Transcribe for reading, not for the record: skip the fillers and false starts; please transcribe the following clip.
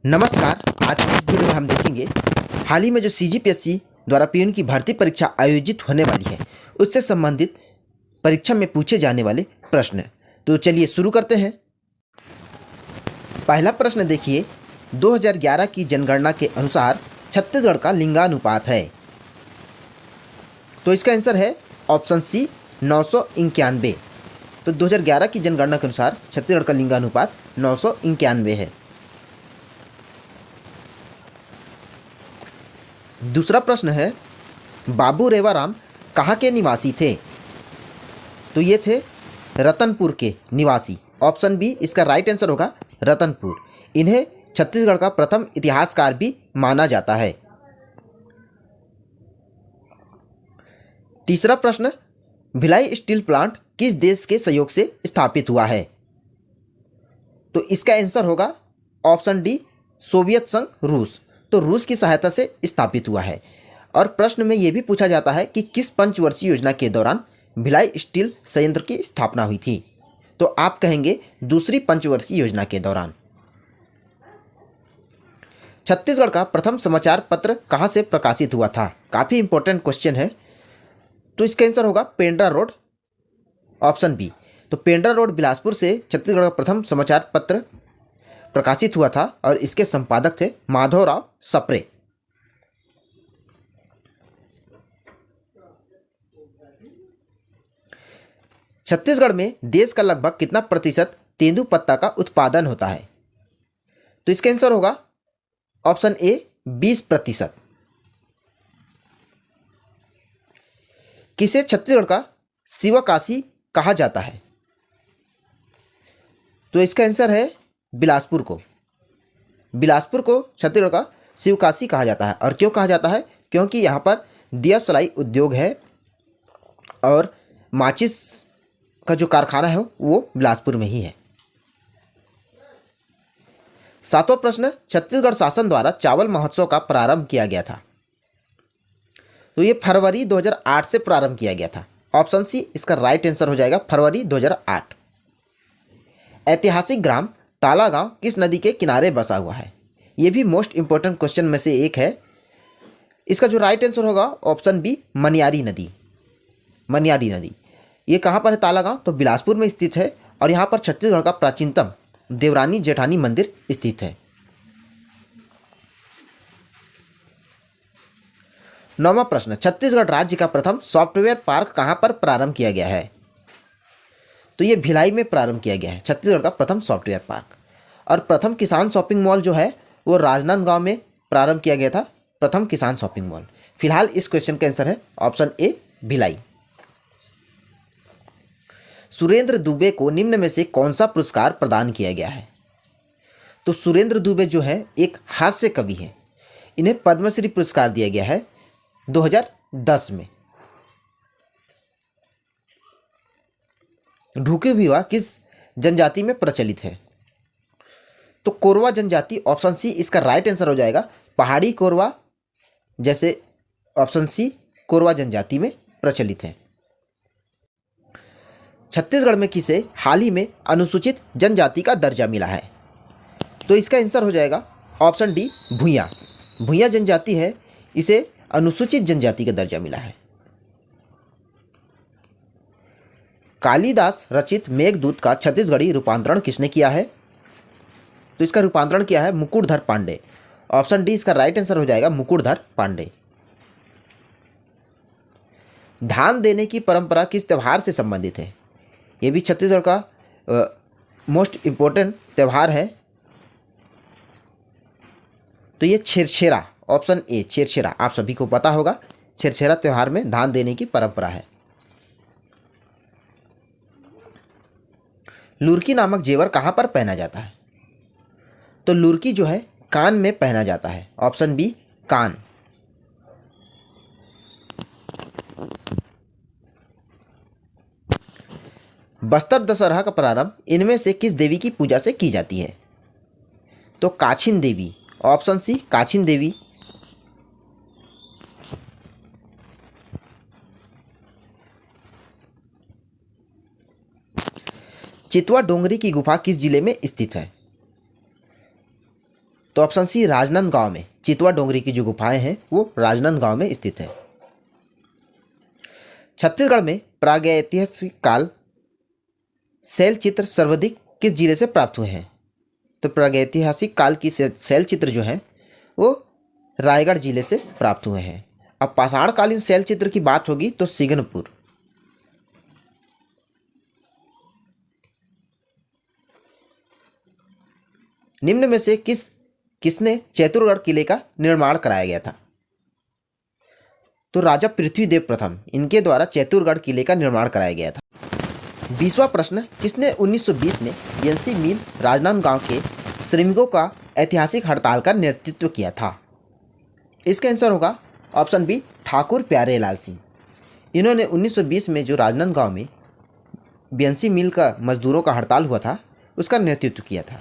नमस्कार। आज की इस वीडियो में हम देखेंगे हाल ही में जो सीजीपीएससी द्वारा पीएन की भर्ती परीक्षा आयोजित होने वाली है उससे संबंधित परीक्षा में पूछे जाने वाले प्रश्न। तो चलिए शुरू करते हैं। पहला प्रश्न देखिए, 2011 की जनगणना के अनुसार छत्तीसगढ़ का लिंगानुपात है। तो इसका आंसर है ऑप्शन सी 991। तो 2011 की जनगणना के अनुसार छत्तीसगढ़ का लिंगानुपात 991 है। दूसरा प्रश्न है, बाबू रेवाराम कहाँ के निवासी थे? तो ये थे रतनपुर के निवासी। ऑप्शन बी इसका राइट आंसर होगा रतनपुर। इन्हें छत्तीसगढ़ का प्रथम इतिहासकार भी माना जाता है। तीसरा प्रश्न, भिलाई स्टील प्लांट किस देश के सहयोग से स्थापित हुआ है? तो इसका आंसर होगा ऑप्शन डी सोवियत संघ रूस। तो रूस की सहायता से स्थापित हुआ है। और प्रश्न में यह भी पूछा जाता है कि किस पंचवर्षीय योजना के दौरान भिलाई स्टील संयंत्र की स्थापना हुई थी? तो आप कहेंगे दूसरी पंचवर्षीय योजना के दौरान। छत्तीसगढ़ का प्रथम समाचार पत्र कहाँ से प्रकाशित हुआ था? काफ़ी इंपॉर्टेंट क्वेश्चन है। तो इसका आंसर होगा पेंड्रा रोड, ऑप्शन बी। तो पेंड्रा रोड बिलासपुर से छत्तीसगढ़ का प्रथम समाचार पत्र प्रकाशित हुआ था और इसके संपादक थे माधवराव सप्रे। छत्तीसगढ़ में देश का लगभग कितना प्रतिशत तेंदूपत्ता का उत्पादन होता है? तो इसका आंसर होगा ऑप्शन ए 20%। किसे छत्तीसगढ़ का शिवकाशी कहा जाता है? तो इसका आंसर है बिलासपुर को। बिलासपुर को छत्तीसगढ़ का शिवकाशी कहा जाता है। और क्यों कहा जाता है? क्योंकि यहाँ पर दिया सलाई उद्योग है और माचिस का जो कारखाना है वो बिलासपुर में ही है। सातवां प्रश्न, छत्तीसगढ़ शासन द्वारा चावल महोत्सव का प्रारंभ किया गया था। तो ये फरवरी 2008 से प्रारंभ किया गया था। ऑप्शन सी इसका राइट आंसर हो जाएगा फरवरी 2008। ऐतिहासिक ग्राम तालागांव किस नदी के किनारे बसा हुआ है? ये भी मोस्ट इंपॉर्टेंट क्वेश्चन में से एक है। इसका जो राइट आंसर होगा ऑप्शन बी मनियारी नदी। मनियारी नदी ये कहाँ पर है? तालागांव तो बिलासपुर में स्थित है। और यहाँ पर छत्तीसगढ़ का प्राचीनतम देवरानी जेठानी मंदिर स्थित है। नौवां प्रश्न, छत्तीसगढ़ राज्य का प्रथम सॉफ्टवेयर पार्क कहाँ पर प्रारंभ किया गया है? तो ये भिलाई में प्रारंभ किया गया है छत्तीसगढ़ का प्रथम सॉफ्टवेयर पार्क। और प्रथम किसान शॉपिंग मॉल जो है वो राजनांदगांव में प्रारंभ किया गया था, प्रथम किसान शॉपिंग मॉल। फिलहाल इस क्वेश्चन का आंसर है ऑप्शन ए भिलाई। सुरेंद्र दुबे को निम्न में से कौन सा पुरस्कार प्रदान किया गया है? तो सुरेंद्र दुबे जो है एक हास्य कवि है। इन्हें पद्मश्री पुरस्कार दिया गया है 2010 में। ढूके विवाह किस जनजाति में प्रचलित है? तो कोरवा जनजाति, ऑप्शन सी इसका राइट आंसर हो जाएगा पहाड़ी कोरवा, जैसे ऑप्शन सी कोरवा जनजाति में प्रचलित है। छत्तीसगढ़ में किसे हाल ही में अनुसूचित जनजाति का दर्जा मिला है? तो इसका आंसर हो जाएगा ऑप्शन डी भुइयां। भुइयां जनजाति है, इसे अनुसूचित जनजाति का दर्जा मिला है। कालिदास रचित मेघदूत का छत्तीसगढ़ी रूपांतरण किसने किया है? तो इसका रूपांतरण किया है मुकुटधर पांडे। ऑप्शन डी इसका राइट आंसर हो जाएगा मुकुटधर पांडे। धान देने की परंपरा किस त्यौहार से संबंधित है? ये भी छत्तीसगढ़ का मोस्ट इम्पोर्टेंट त्यौहार है। तो ये छेरछेरा, ऑप्शन ए छेरछेरा, आप सभी को पता होगा छेरछेरा त्यौहार में धान देने की परंपरा है। लुरकी नामक जेवर कहाँ पर पहना जाता है? तो लुरकी जो है कान में पहना जाता है। ऑप्शन बी कान। बस्तर दशहरा का प्रारंभ इनमें से किस देवी की पूजा से की जाती है? तो काछिन देवी। ऑप्शन सी काछिन देवी। चितवा डोंगरी की गुफा किस जिले में स्थित है? तो ऑप्शन सी राजनांदगांव में, चितवा डोंगरी की जो गुफाएं हैं वो राजनांदगांव में स्थित है। छत्तीसगढ़ में प्रागैतिहासिक काल शैल चित्र सर्वाधिक किस जिले से प्राप्त हुए हैं? तो प्रागैतिहासिक काल की शैल चित्र जो हैं वो रायगढ़ जिले से प्राप्त हुए हैं। अब पाषाणकालीन शैल चित्र की बात होगी तो सिगनपुर। निम्न में से किसने चैतुरगढ़ किले का निर्माण कराया गया था? तो राजा पृथ्वीदेव प्रथम, इनके द्वारा चैतुरगढ़ किले का निर्माण कराया गया था। 20वां प्रश्न, किसने 1920 में बीएनसी मिल राजनांदगांव के श्रमिकों का ऐतिहासिक हड़ताल का नेतृत्व किया था? इसका आंसर होगा ऑप्शन बी ठाकुर प्यारे लाल सिंह। इन्होंने 1920 में जो राजनांदगांव में बीएनसी मिल का मजदूरों का हड़ताल हुआ था उसका नेतृत्व किया था।